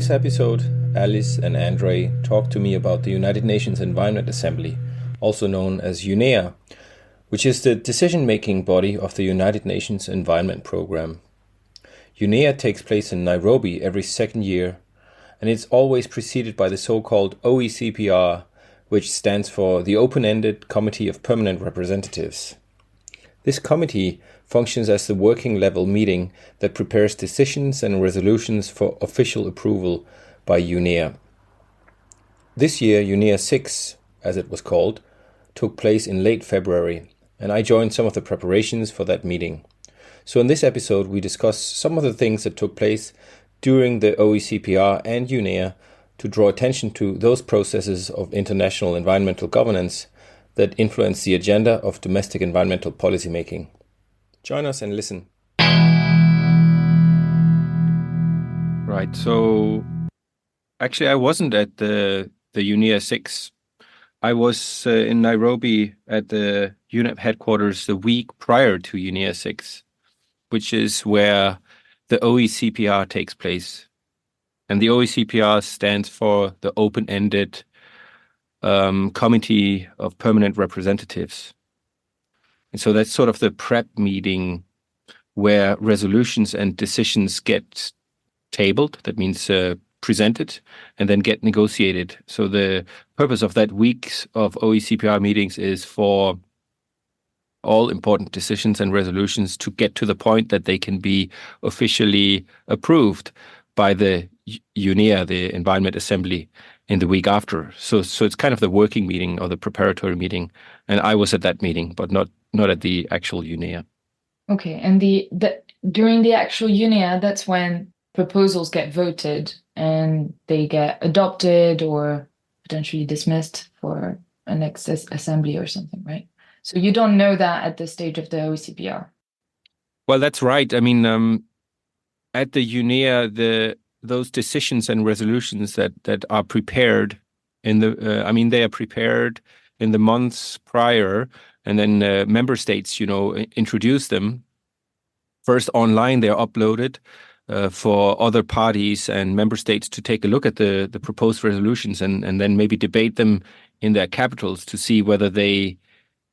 this episode, Alice and Andre talk to me about the United Nations Environment Assembly, also known as UNEA, which is the decision-making body of the United Nations Environment Programme. UNEA takes place in Nairobi every second year, and it's always preceded by the so-called OECPR, which stands for the Open-Ended Committee of Permanent Representatives. This committee functions as the working level meeting that prepares decisions and resolutions for official approval by UNEA. This year, UNEA 6, as it was called, took place in late February, and I joined some of the preparations for that meeting. So in this episode, we discuss some of the things that took place during the OECPR and UNEA to draw attention to those processes of international environmental governance that influence the agenda of domestic environmental policy making. Join us and listen. Right, so actually I wasn't at the UNEA 6. I was in Nairobi at the UNEP headquarters the week prior to UNEA 6, which is where the OECPR takes place. And the OECPR stands for the Open-Ended Committee of Permanent Representatives. And so that's sort of the prep meeting where resolutions and decisions get tabled, that means presented, and then get negotiated. So the purpose of that week of OECPR meetings is for all important decisions and resolutions to get to the point that they can be officially approved by the UNEA, the Environment Assembly, in the week after. So it's kind of the working meeting or the preparatory meeting. And I was at that meeting, but not at the actual UNEA. Okay, and during the actual UNEA, that's when proposals get voted and they get adopted or potentially dismissed for a next assembly or something, right? So you don't know that at the stage of the OECPR. Well, that's right. I mean, at the UNEA, those decisions and resolutions that are prepared they are prepared in the months prior, and then member states, introduce them. First online, they're uploaded for other parties and member states to take a look at the proposed resolutions and then maybe debate them in their capitals to see whether they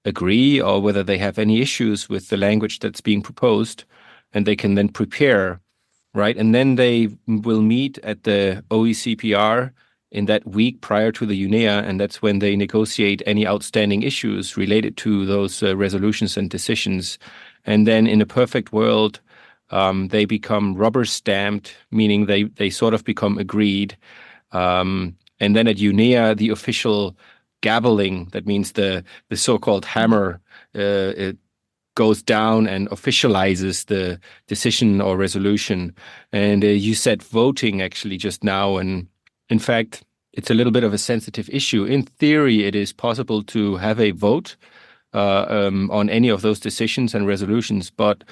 agree or whether they have any issues with the language that's being proposed, and they can then prepare, right? And then they will meet at the OECPR in that week prior to the UNEA, and that's when they negotiate any outstanding issues related to those resolutions and decisions. And then in a perfect world, they become rubber stamped, meaning they sort of become agreed. And then at UNEA, the official gaveling, that means the so-called hammer, it goes down and officializes the decision or resolution. And you said voting actually just now, and in fact, it's a little bit of a sensitive issue. In theory, it is possible to have a vote on any of those decisions and resolutions, but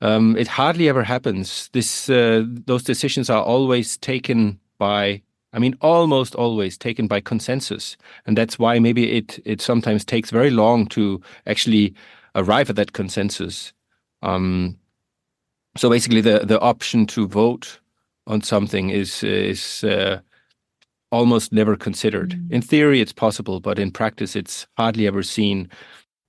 it hardly ever happens. Those decisions are always taken by, almost always taken by consensus. And that's why maybe it sometimes takes very long to actually arrive at that consensus. So basically the option to vote on something is almost never considered. In theory, it's possible, but in practice, it's hardly ever seen.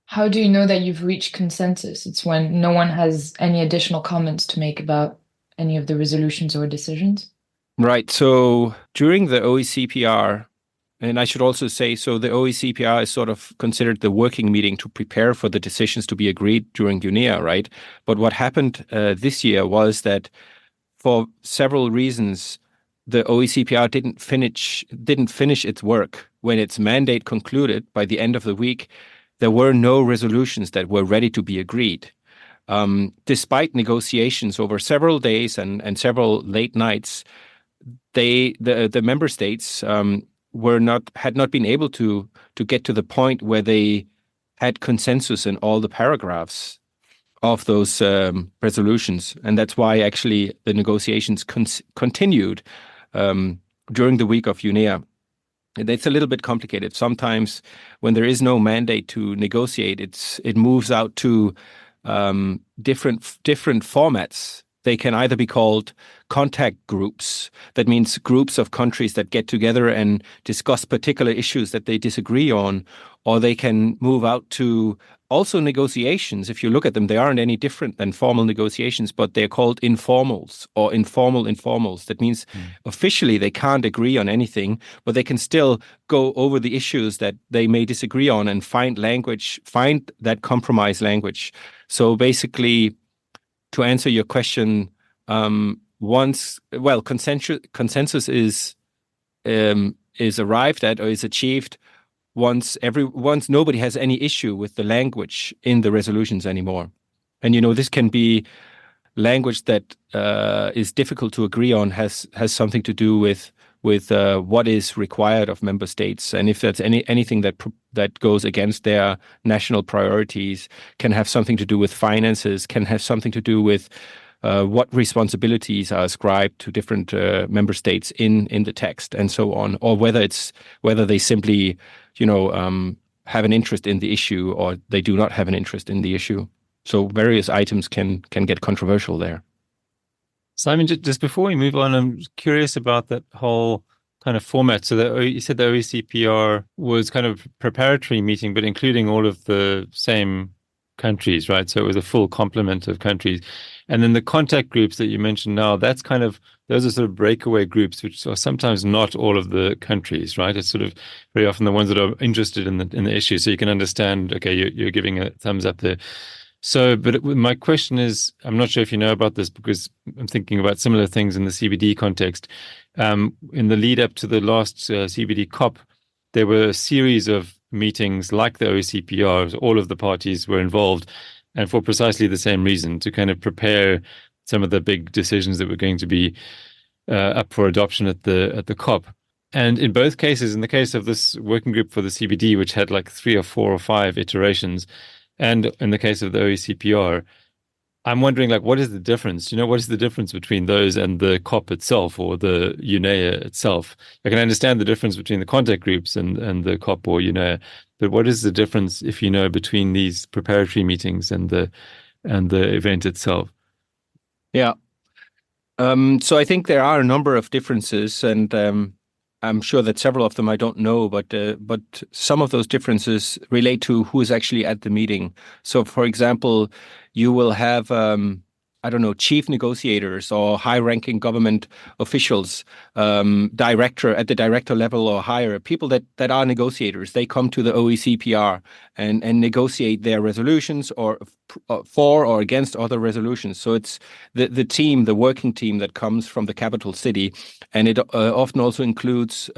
How do you know that you've reached consensus? It's when no one has any additional comments to make about any of the resolutions or decisions? Right. So during the OECPR, and I should also say, so the OECPR is sort of considered the working meeting to prepare for the decisions to be agreed during UNEA, right? But what happened this year was that for several reasons, the OECPR didn't finish its work. When its mandate concluded by the end of the week, there were no resolutions that were ready to be agreed. Despite negotiations over several days and several late nights, the member states had not been able to get to the point where they had consensus in all the paragraphs of those resolutions, and that's why actually the negotiations continued during the week of UNEA. It's a little bit complicated. Sometimes when there is no mandate to negotiate, it moves out to different formats they can either be called contact groups. That means groups of countries that get together and discuss particular issues that they disagree on, or they can move out to also negotiations. If you look at them, they aren't any different than formal negotiations, but they're called informals or informal informals. That means officially they can't agree on anything, but they can still go over the issues that they may disagree on and find language, find that compromise language. So basically, to answer your question, consensus is arrived at or is achieved once nobody has any issue with the language in the resolutions anymore. And this can be language that is difficult to agree on, has something to do with what is required of member states, and if that's anything that goes against their national priorities, can have something to do with finances, can have something to do with what responsibilities are ascribed to different member states in the text, and so on, or whether they simply have an interest in the issue or they do not have an interest in the issue. So various items can get controversial there. Simon, just before we move on, I'm curious about that whole kind of format. So you said the OECPR was kind of preparatory meeting, but including all of the same countries, right? So it was a full complement of countries. And then the contact groups that you mentioned now, those are sort of breakaway groups, which are sometimes not all of the countries, right? It's sort of very often the ones that are interested in the issue. So you can understand, okay, you're giving a thumbs up there. So, but my question is, I'm not sure if you know about this because I'm thinking about similar things in the CBD context. In the lead up to the last CBD COP, there were a series of meetings like the OECPR. All of the parties were involved, and for precisely the same reason, to kind of prepare some of the big decisions that were going to be up for adoption at the COP. And in both cases, in the case of this working group for the CBD, which had like 3 or 4 or 5 iterations, and in the case of the OECPR, I'm wondering, like, what is the difference? What is the difference between those and the COP itself or the UNEA itself? I can understand the difference between the contact groups and the COP or UNEA, but what is the difference, if between these preparatory meetings and the event itself? Yeah. So I think there are a number of differences, and I'm sure that several of them I don't know, but some of those differences relate to who is actually at the meeting. So, for example, you will have chief negotiators or high-ranking government officials, at the director level or higher, people that are negotiators. They come to the OECPR and negotiate their resolutions or for or against other resolutions. So it's the working team that comes from the capital city, and it often also includes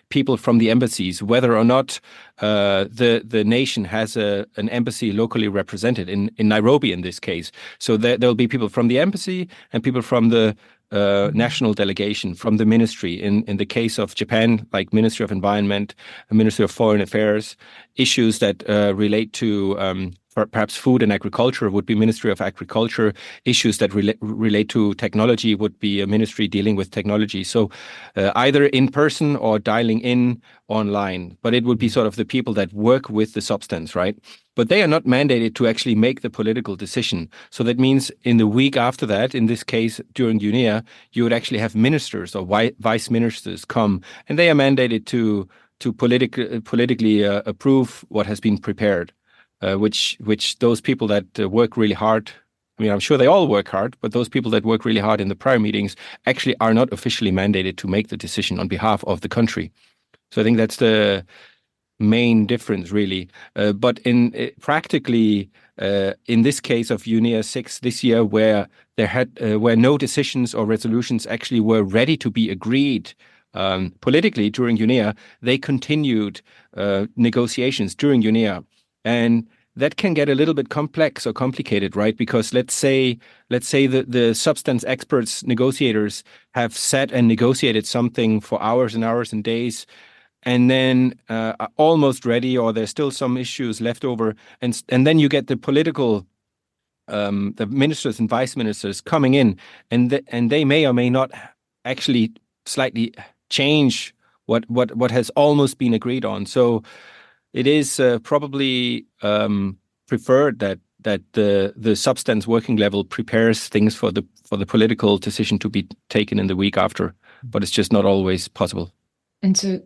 people from the embassies, whether or not the nation has an embassy locally represented in Nairobi in this case. So there'll be people from the embassy and people from the national delegation, from the ministry. In the case of Japan, like Ministry of Environment, Ministry of Foreign Affairs, issues that relate to perhaps food and agriculture would be Ministry of Agriculture. Issues that relate to technology would be a ministry dealing with technology. So either in person or dialing in online. But it would be sort of the people that work with the substance, right? But they are not mandated to actually make the political decision. So that means in the week after that, in this case, during UNEA, you would actually have ministers or vice ministers come, and they are mandated to politically approve what has been prepared. Which those people that work really hard, I mean, I'm sure they all work hard, but those people that work really hard in the prior meetings actually are not officially mandated to make the decision on behalf of the country. So I think that's the main difference, really. But practically, in this case of UNEA 6 this year, where where no decisions or resolutions actually were ready to be agreed politically during UNEA, they continued negotiations during UNEA. And that can get a little bit complex or complicated, right? Because let's say the substance experts, negotiators have sat and negotiated something for hours and hours and days, and then are almost ready, or there's still some issues left over, and then you get the political, the ministers and vice ministers coming in, and they may or may not actually slightly change what has almost been agreed on. So it is probably preferred that that the substance working level prepares things for the political decision to be taken in the week after, but it's just not always possible. And so,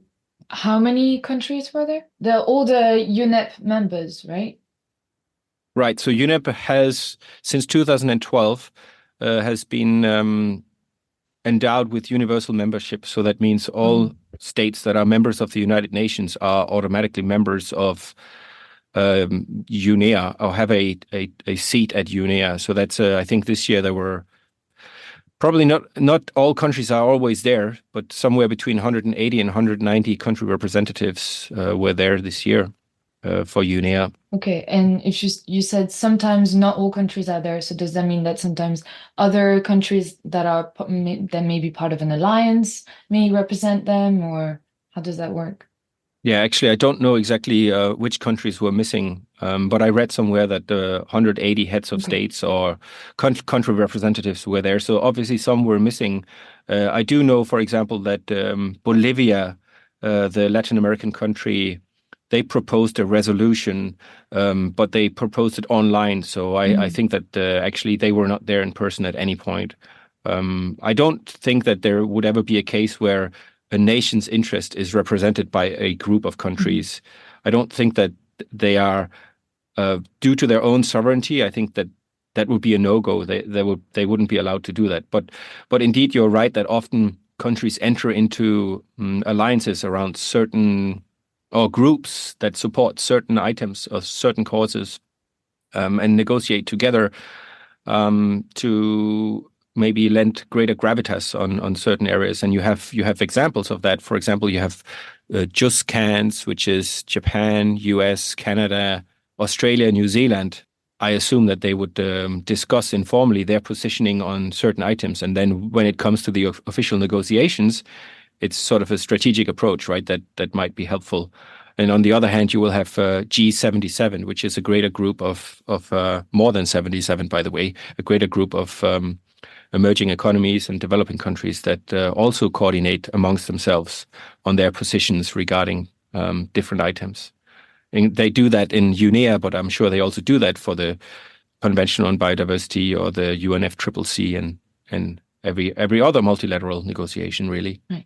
how many countries were there? All the UNEP members, right? Right. So UNEP has, since 2012, has been endowed with universal membership. So that means all states that are members of the United Nations are automatically members of UNEA or have a seat at UNEA. So that's I think this year there were probably not all countries are always there, but somewhere between 180 and 190 country representatives were there this year for UNEA. Okay, and if you said sometimes not all countries are there, so does that mean that sometimes other countries that may be part of an alliance may represent them, or how does that work? Yeah, actually, I don't know exactly which countries were missing, but I read somewhere that 180 heads of states or country representatives were there. So obviously some were missing. I do know, for example, that Bolivia, the Latin American country, they proposed a resolution, but they proposed it online. So I think that actually they were not there in person at any point. I don't think that there would ever be a case where a nation's interest is represented by a group of countries. I don't think that they are due to their own sovereignty. I think that would be a no-go. They wouldn't be allowed to do that. But indeed, you're right that often countries enter into alliances around certain or groups that support certain items or certain causes and negotiate together to maybe lend greater gravitas on certain areas. And you have examples of that. For example, you have JUSCANS, which is Japan, US, Canada, Australia, New Zealand. I assume that they would discuss informally their positioning on certain items. And then when it comes to the official negotiations, it's sort of a strategic approach, right? That might be helpful. And on the other hand, you will have G77, which is a greater group of more than 77, by the way, a greater group of emerging economies and developing countries that also coordinate amongst themselves on their positions regarding different items. And they do that in UNEA, but I'm sure they also do that for the Convention on Biodiversity or the UNFCCC and every other multilateral negotiation, really. Right.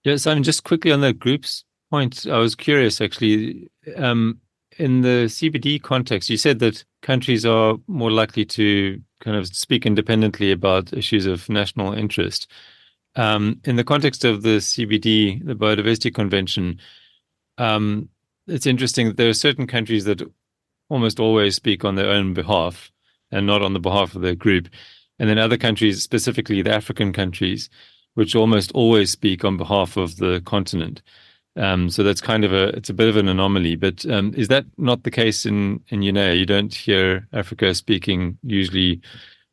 Yeah, Simon, just quickly on the groups point, I was curious actually, in the CBD context, you said that countries are more likely to kind of speak independently about issues of national interest. In the context of the CBD, the Biodiversity Convention, it's interesting that there are certain countries that almost always speak on their own behalf and not on the behalf of their group. And then other countries, specifically the African countries, which almost always speak on behalf of the continent. So that's kind of it's a bit of an anomaly, but is that not the case in UNEA? You don't hear Africa speaking usually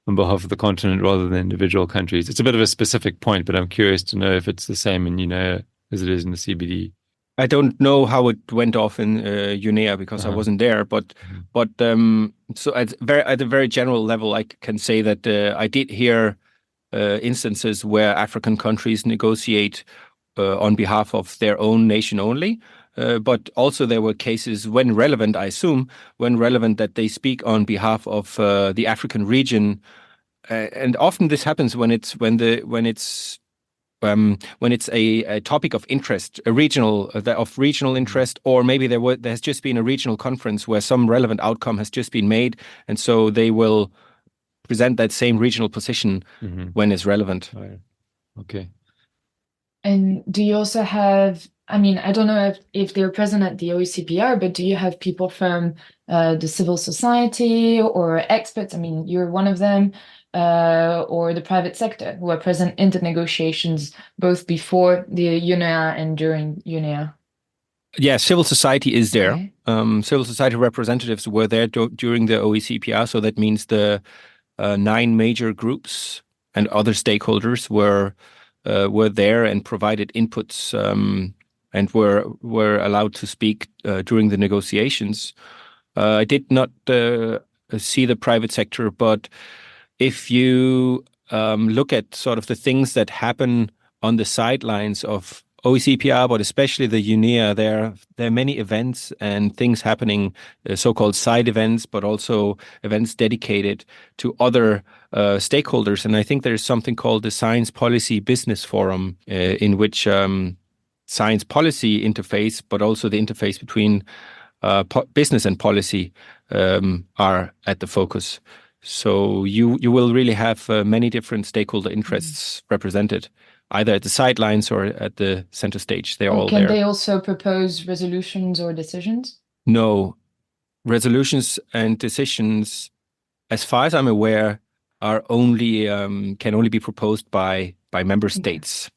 on behalf of the continent rather than individual countries. It's a bit of a specific point, but I'm curious to know if it's the same in UNEA as it is in the CBD. I don't know how it went off in UNEA because I wasn't there, but so at a very general level, I can say that I did hear instances where African countries negotiate on behalf of their own nation only. But also there were cases when relevant, I assume, when relevant that they speak on behalf of the African region. And often this happens when it's a topic of interest, of regional interest, or maybe there has just been a regional conference where some relevant outcome has just been made, and so they will present that same regional position when it's relevant. Okay. And do you also have, I mean, I don't know if they're present at the OECPR, but do you have people from the civil society or experts? I mean, you're one of them, or the private sector who are present in the negotiations both before the UNEA and during UNEA? Yeah, civil society is there. Okay. Civil society representatives were there during the OECPR, so that means the 9 major groups and other stakeholders were there and provided inputs and were allowed to speak during the negotiations. I did not see the private sector, but if you look at sort of the things that happen on the sidelines of OECPR, but especially the UNEA, there are many events and things happening, so-called side events, but also events dedicated to other stakeholders. And I think there's something called the Science Policy Business Forum, in which science policy interface, but also the interface between business and policy are at the focus. So you will really have many different stakeholder interests represented, either at the sidelines or at the center stage. They're all there. Can they also propose resolutions or decisions? No, resolutions and decisions, as far as I'm aware, are only can only be proposed by member states.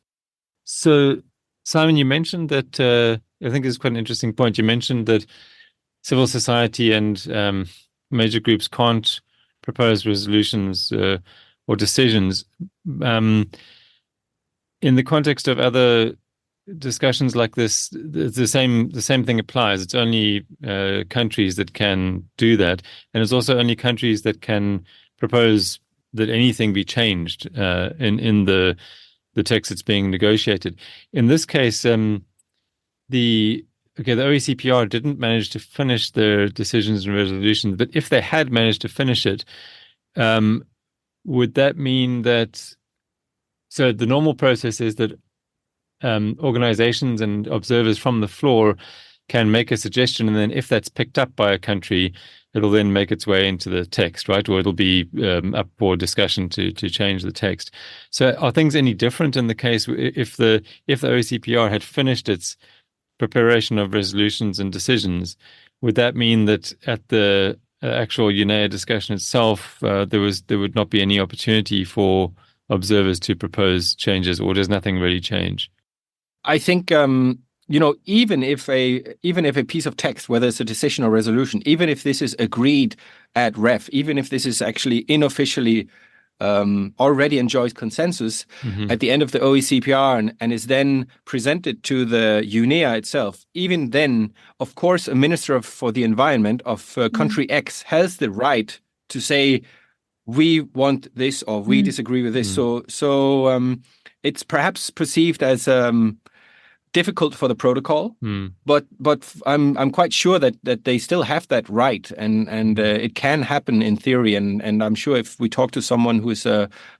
So, Simon, you mentioned that I think it's quite an interesting point. You mentioned that civil society and major groups can't propose resolutions or decisions. In the context of other discussions like this, the same thing applies. It's only countries that can do that, and it's also only countries that can propose that anything be changed in the text that's being negotiated. In this case, the OECPR didn't manage to finish their decisions and resolutions, but if they had managed to finish it, would that mean that? So the normal process is that organizations and observers from the floor can make a suggestion, and then if that's picked up by a country, it'll then make its way into the text, right? Or it'll be up for discussion to change the text. So are things any different in the case if the OECPR had finished its preparation of resolutions and decisions? Would that mean that at the actual UNEA discussion itself, there would not be any opportunity for observers to propose changes, or does nothing really change? I think even if a piece of text, whether it's a decision or resolution, even if this is agreed at REF, even if this is actually unofficially already enjoys consensus at the end of the OECPR and is then presented to the UNEA itself, even then, of course, a minister for the environment of country X has the right to say, we want this or we disagree with this. So it's perhaps perceived as difficult for the protocol, but I'm quite sure that they still have that right, and it can happen in theory. And I'm sure if we talk to someone who is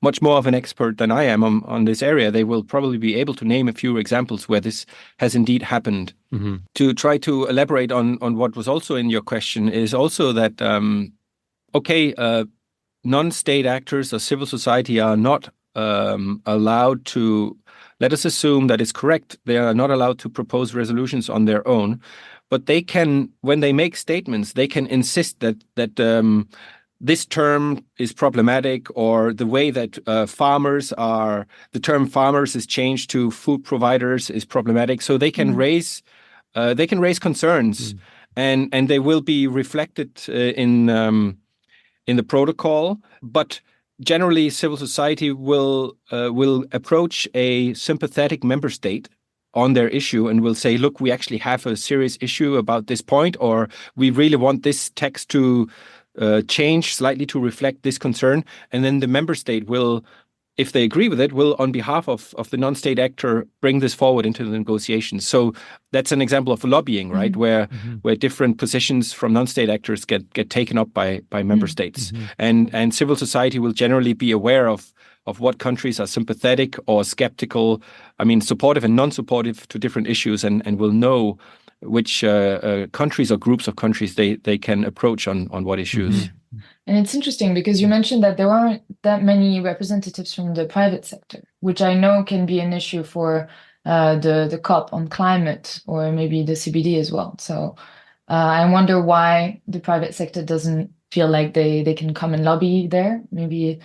much more of an expert than I am on this area, they will probably be able to name a few examples where this has indeed happened. To try to elaborate on what was also in your question is also that non-state actors or civil society are not allowed to, let us assume that it's correct, they are not allowed to propose resolutions on their own, but they can, when they make statements, they can insist that this term is problematic, or the way that the term farmers is changed to food providers is problematic. So they can raise concerns, and they will be reflected in the protocol, but generally civil society will approach a sympathetic member state on their issue and will say, look, we actually have a serious issue about this point, or we really want this text to change slightly to reflect this concern. And then the member state will, if they agree with it, will, on behalf of the non-state actor, bring this forward into the negotiations. So that's an example of lobbying, right? Where different positions from non-state actors get taken up by member states. And civil society will generally be aware of what countries are sympathetic or skeptical, supportive and non-supportive to different issues, and will know which countries or groups of countries they can approach on what issues. And it's interesting because you mentioned that there aren't that many representatives from the private sector, which I know can be an issue for the COP on climate, or maybe the CBD as well. So I wonder why the private sector doesn't feel like they can come and lobby there, maybe.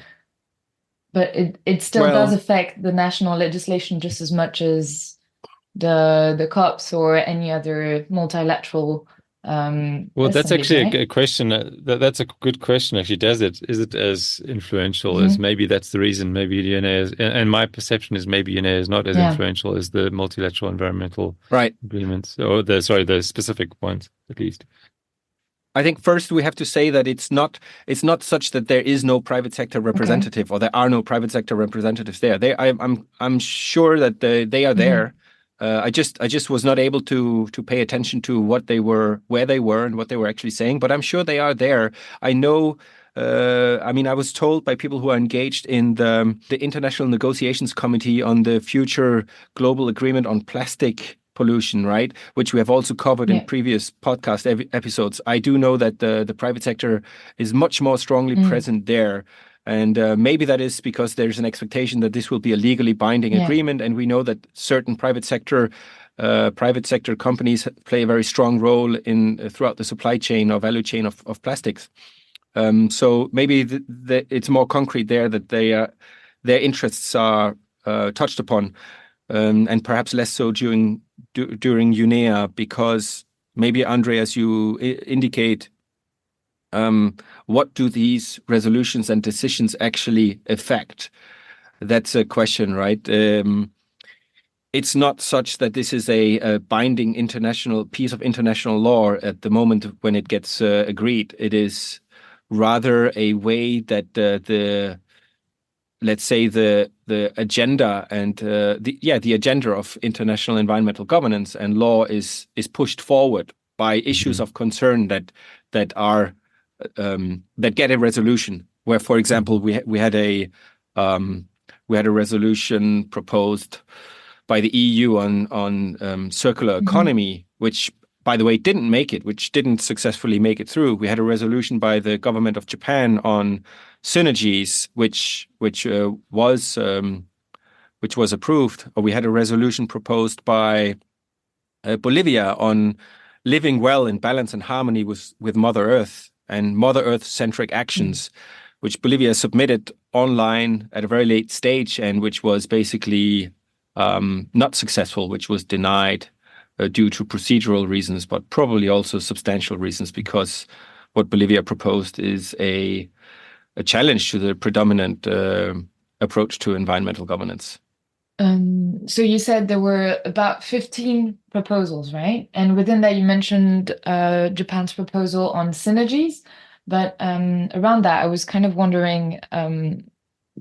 But it still does affect the national legislation just as much as the COPs or any other multilateral that's actually right? a question. That's a good question, actually. Is it as influential as, maybe that's the reason? Maybe UNEA is, and my perception is maybe UNEA is not as influential as the multilateral environmental agreements, or the specific ones, at least. I think first we have to say that it's not such that there is no private sector representative, or there are no private sector representatives there. I'm sure that they are there. I just was not able to pay attention to where they were, and what they were actually saying. But I'm sure they are there. I know. I mean, I was told by people who are engaged in the International Negotiations Committee on the future global agreement on plastic pollution, right? Which we have also covered in previous podcast episodes. I do know that the private sector is much more strongly present there. And maybe that is because there's an expectation that this will be a legally binding agreement. And we know that certain private sector companies play a very strong role in throughout the supply chain or value chain of plastics. So maybe it's more concrete there that their interests are touched upon, and perhaps less so during UNEA, because maybe, Andre, as you indicate, what do these resolutions and decisions actually affect? That's a question, right? It's not such that this is a binding international piece of international law at the moment when it gets agreed. It is rather a way that let's say the agenda and the agenda of international environmental governance and law is pushed forward by issues of concern that get a resolution. Where, for example, we had a resolution proposed by the EU on circular economy, which, by the way, didn't successfully make it through. We had a resolution by the government of Japan on synergies, which was approved. Or we had a resolution proposed by Bolivia on living well in balance and harmony with Mother Earth and Mother Earth-centric actions, which Bolivia submitted online at a very late stage, and which was basically not successful, which was denied due to procedural reasons, but probably also substantial reasons, because what Bolivia proposed is a challenge to the predominant approach to environmental governance. So you said there were about 15 proposals, right? And within that, you mentioned Japan's proposal on synergies. But around that, I was kind of wondering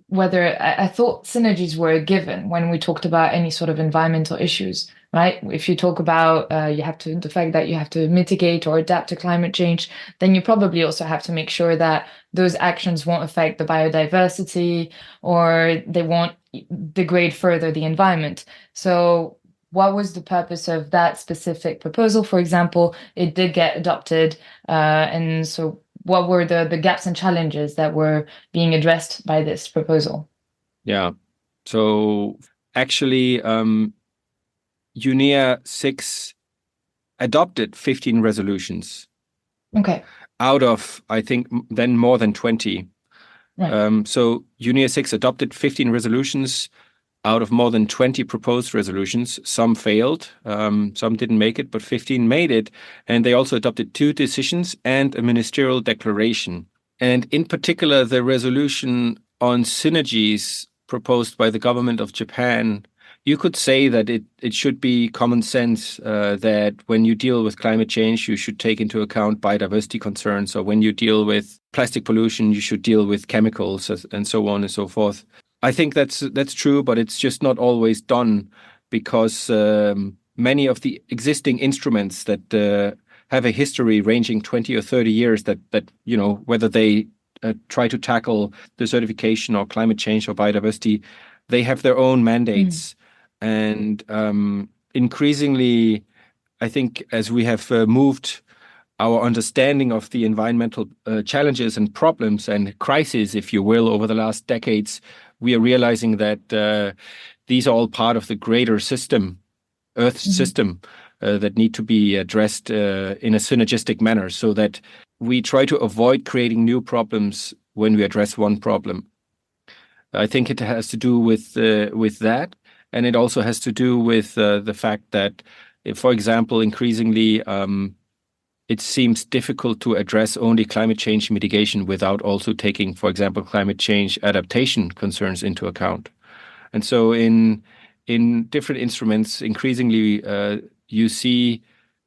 whether I thought synergies were a given when we talked about any sort of environmental issues, right? If you talk about the fact that you have to mitigate or adapt to climate change, then you probably also have to make sure that those actions won't affect the biodiversity or they won't degrade further the environment. So what was the purpose of that specific proposal? For example, it did get adopted, and so what were the gaps and challenges that were being addressed by this proposal? Yeah. So actually, UNEA 6 adopted 15 resolutions. Okay. Out of, I think, then more than 20. Right. So UNEA 6 adopted 15 resolutions out of more than 20 proposed resolutions. Some failed, some didn't make it, but 15 made it. And they also adopted 2 decisions and a ministerial declaration. And in particular, the resolution on synergies proposed by the government of Japan, you could say that it should be common sense that when you deal with climate change, you should take into account biodiversity concerns, or when you deal with plastic pollution, you should deal with chemicals and so on and so forth. I think that's true, but it's just not always done, because many of the existing instruments that have a history ranging 20 or 30 years that whether they try to tackle the certification or climate change or biodiversity, they have their own mandates. And increasingly, I think, as we have moved our understanding of the environmental challenges and problems and crises, if you will, over the last decades, we are realizing that these are all part of the greater system, Earth system, that need to be addressed in a synergistic manner, so that we try to avoid creating new problems when we address one problem. I think it has to do with that. And it also has to do with the fact that, if, for example, increasingly it seems difficult to address only climate change mitigation without also taking, for example, climate change adaptation concerns into account. And so in different instruments, increasingly you see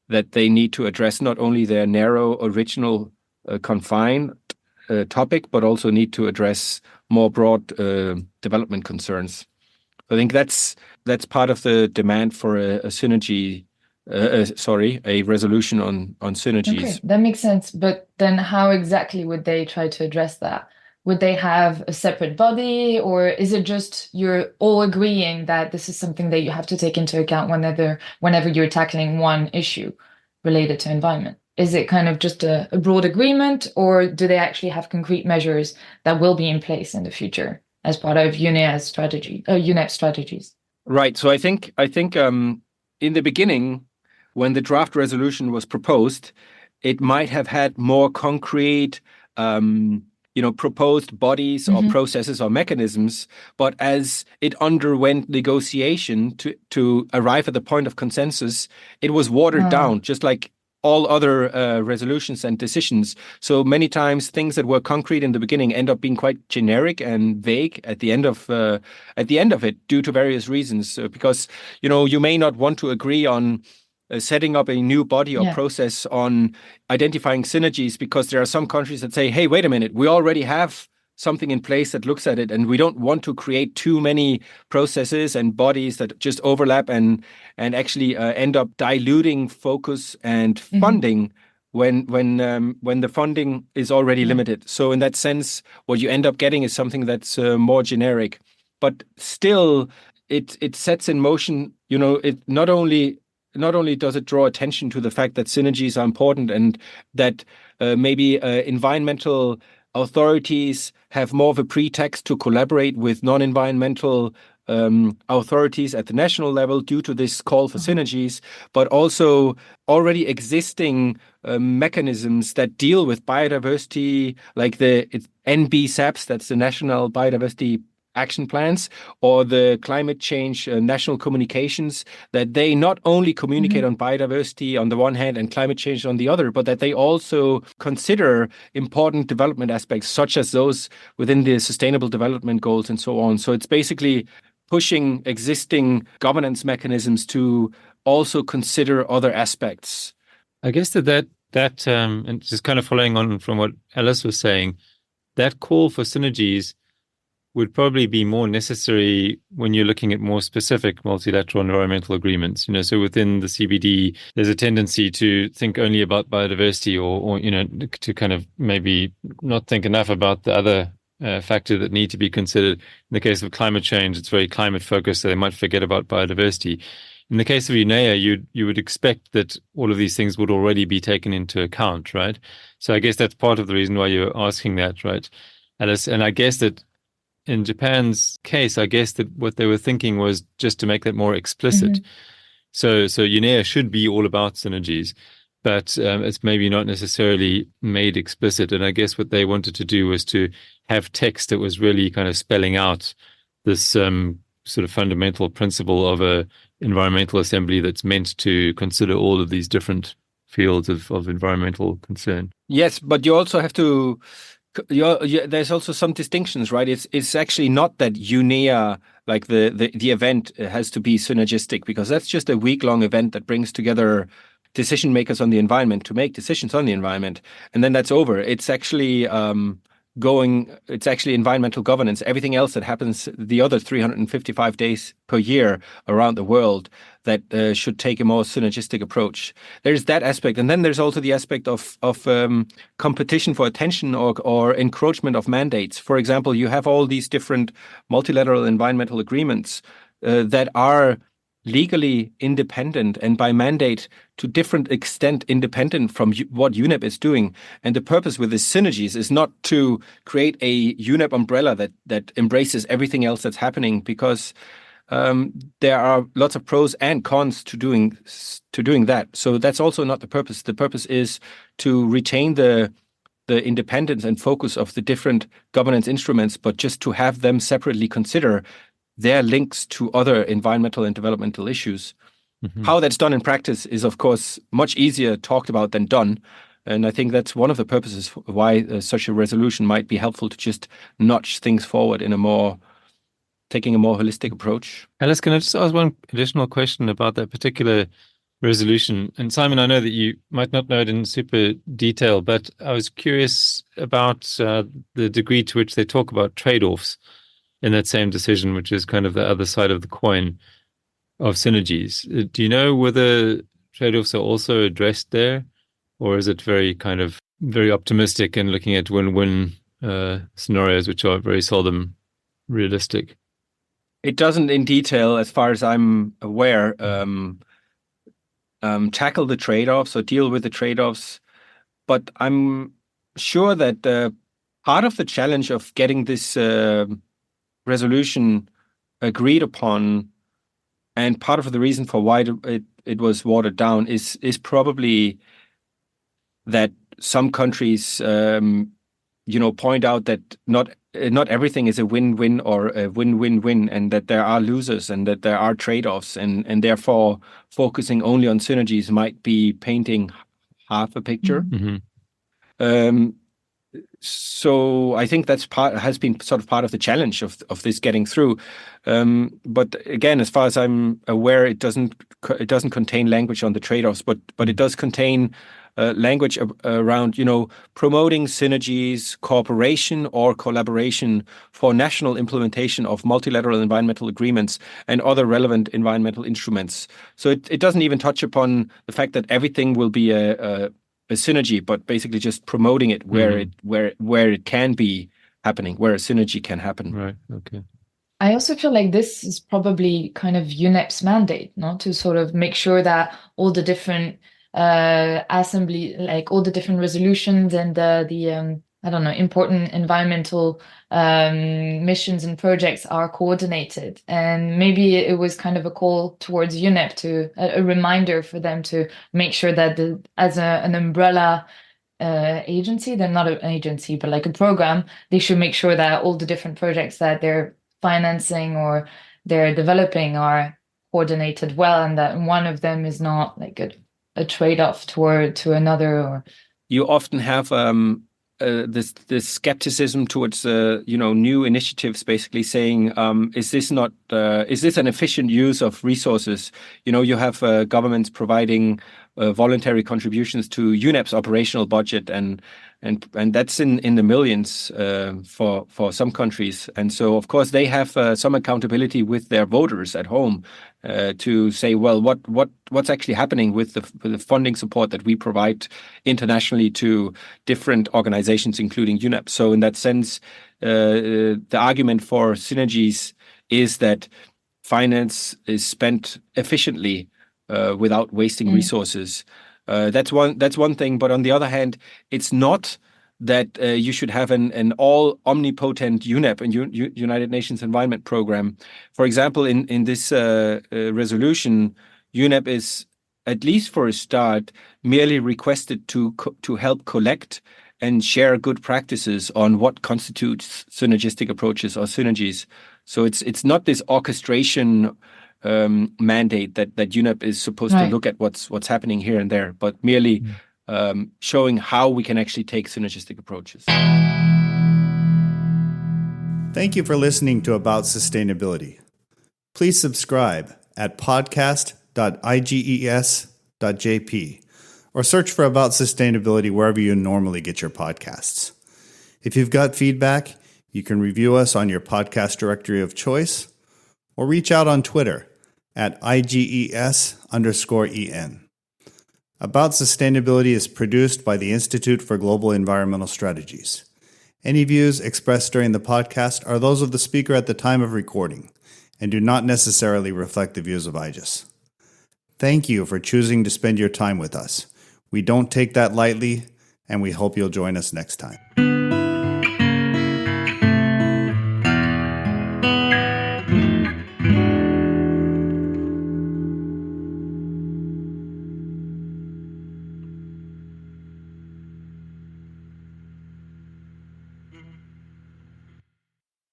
that they need to address not only their narrow, original, confined topic, but also need to address more broad development concerns. I think that's part of the demand for a synergy. A resolution on synergies. Okay, that makes sense. But then how exactly would they try to address that? Would they have a separate body, or is it just you're all agreeing that this is something that you have to take into account whenever you're tackling one issue related to environment? Is it kind of just a broad agreement, or do they actually have concrete measures that will be in place in the future as part of UNEP strategies? Right. So I think in the beginning, when the draft resolution was proposed, it might have had more concrete, proposed bodies or processes or mechanisms. But as it underwent negotiation to arrive at the point of consensus, it was watered down, just like all other resolutions and decisions. So many times things that were concrete in the beginning end up being quite generic and vague at the end of it, due to various reasons. Because you may not want to agree on setting up a new body or process on identifying synergies, because there are some countries that say, hey, wait a minute, we already have something in place that looks at it, and we don't want to create too many processes and bodies that just overlap and actually end up diluting focus and funding when the funding is already limited. So in that sense, what you end up getting is something that's more generic, but still it sets in motion. It not only does it draw attention to the fact that synergies are important, and that maybe environmental authorities have more of a pretext to collaborate with non-environmental authorities at the national level due to this call for synergies, but also already existing mechanisms that deal with biodiversity, like the NBSAPs, that's the National Biodiversity Action Plans, or the climate change national communications, that they not only communicate on biodiversity on the one hand and climate change on the other, but that they also consider important development aspects, such as those within the Sustainable Development Goals and so on. So it's basically pushing existing governance mechanisms to also consider other aspects. I guess that and just kind of following on from what Alice was saying, that call for synergies would probably be more necessary when you're looking at more specific multilateral environmental agreements. So within the CBD, there's a tendency to think only about biodiversity, or to kind of maybe not think enough about the other factors that need to be considered. In the case of climate change, it's very climate focused, so they might forget about biodiversity. In the case of UNEA, you would expect that all of these things would already be taken into account, right? So I guess that's part of the reason why you're asking that, right, Alice? And I guess that in Japan's case, I guess that what they were thinking was just to make that more explicit. So UNEA should be all about synergies, but it's maybe not necessarily made explicit. And I guess what they wanted to do was to have text that was really kind of spelling out this sort of fundamental principle of a environmental assembly that's meant to consider all of these different fields of environmental concern. Yes, but you also have to. There's also some distinctions, right? It's actually not that UNEA, like the event, has to be synergistic, because that's just a week-long event that brings together decision makers on the environment to make decisions on the environment, and then that's over. It's actually it's actually environmental governance. Everything else that happens the other 355 days per year around the world that should take a more synergistic approach. There's that aspect. And then there's also the aspect of competition for attention or encroachment of mandates. For example, you have all these different multilateral environmental agreements that are legally independent and by mandate to different extent independent from what UNEP is doing. And the purpose with the synergies is not to create a UNEP umbrella that embraces everything else that's happening, because there are lots of pros and cons to doing that. So that's also not the purpose. The purpose is to retain the independence and focus of the different governance instruments, but just to have them separately consider their links to other environmental and developmental issues. How that's done in practice is, of course, much easier talked about than done. And I think that's one of the purposes why such a resolution might be helpful, to just notch things forward in taking a more holistic approach. Alice, can I just ask one additional question about that particular resolution? And Simon, I know that you might not know it in super detail, but I was curious about the degree to which they talk about trade-offs. in that same decision, which is kind of the other side of the coin of synergies. Do you know whether trade-offs are also addressed there, or is it very optimistic and looking at win-win scenarios, which are very seldom realistic? It doesn't in detail, as far as I'm aware, tackle the trade-offs or deal with the trade-offs. But I'm sure that part of the challenge of getting this resolution agreed upon, and part of the reason for why it was watered down, is probably that some countries, point out that not everything is a win-win or a win-win-win, and that there are losers and that there are trade-offs, and therefore focusing only on synergies might be painting half a picture. Mm-hmm. So I think has been sort of part of the challenge of this getting through. But again, as far as I'm aware, it doesn't contain language on the trade-offs, but it does contain language around promoting synergies, cooperation or collaboration for national implementation of multilateral environmental agreements and other relevant environmental instruments. So it doesn't even touch upon the fact that everything will be a synergy, but basically just promoting it where it can be happening, where a synergy can happen. Right. Okay. I also feel like this is probably kind of UNEP's mandate, not to sort of make sure that all the different assembly, like all the different resolutions and the I don't know, important environmental missions and projects are coordinated. And maybe it was kind of a call towards UNEP to a reminder for them to make sure that as an umbrella agency, they're not an agency, but like a program, they should make sure that all the different projects that they're financing or they're developing are coordinated well, and that one of them is not like a trade-off to another. Or you often have this skepticism towards new initiatives, basically saying, is this an efficient use of resources? You have governments providing voluntary contributions to UNEP's operational budget, and that's in the millions for some countries. And so, of course, they have some accountability with their voters at home to say, well, what's actually happening with the funding support that we provide internationally to different organizations, including UNEP. So in that sense, the argument for synergies is that finance is spent efficiently without wasting resources. That's one thing. But on the other hand, it's not that you should have an all omnipotent UNEP and United Nations Environment Program. For example, in this resolution, UNEP is, at least for a start, merely requested to help collect and share good practices on what constitutes synergistic approaches or synergies. So it's not this orchestration mandate that UNEP is supposed to look at what's happening here and there, but merely showing how we can actually take synergistic approaches. Thank you for listening to About Sustainability. Please subscribe at podcast.iges.jp or search for About Sustainability wherever you normally get your podcasts. If you've got feedback, you can review us on your podcast directory of choice or reach out on Twitter at IGES_EN. About Sustainability is produced by the Institute for Global Environmental Strategies. Any views expressed during the podcast are those of the speaker at the time of recording and do not necessarily reflect the views of IGES. Thank you for choosing to spend your time with us. We don't take that lightly, and we hope you'll join us next time.